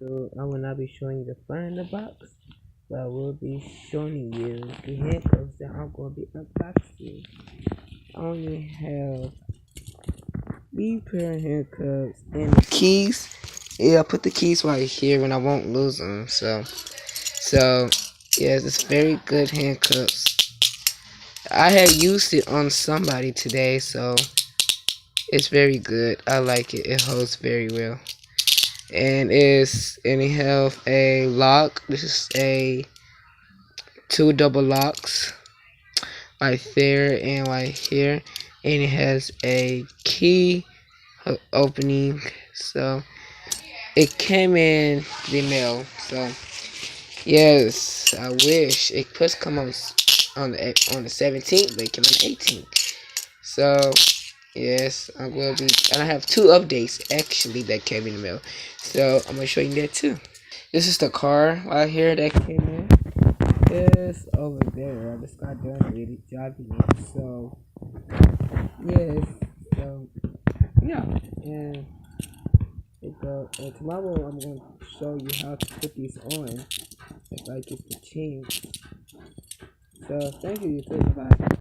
So I will not be showing you the front of the box, but I will be showing you the handcuffs that I'm going to be unboxing. I only have these pair of handcuffs and the keys. Yeah, I put the keys right here when I won't lose them. So yes, it's very good handcuffs. I have used it on somebody today, so it's very good. I like it. It holds very well. And it have a lock. This is a two double locks right there and right here, and it has a key opening. So it came in the mail. So yes, I wish it could come on the 17th, but it came on the 18th. So yes, I will be, and I have two updates actually that came in the mail. So I'm gonna show you that too. This is the car right here that came in. It's over there. I just got done with it, driving it. So yes, so yeah, and tomorrow I'm going to show you how to put these on if I get the chance. So thank you, YouTube. Bye.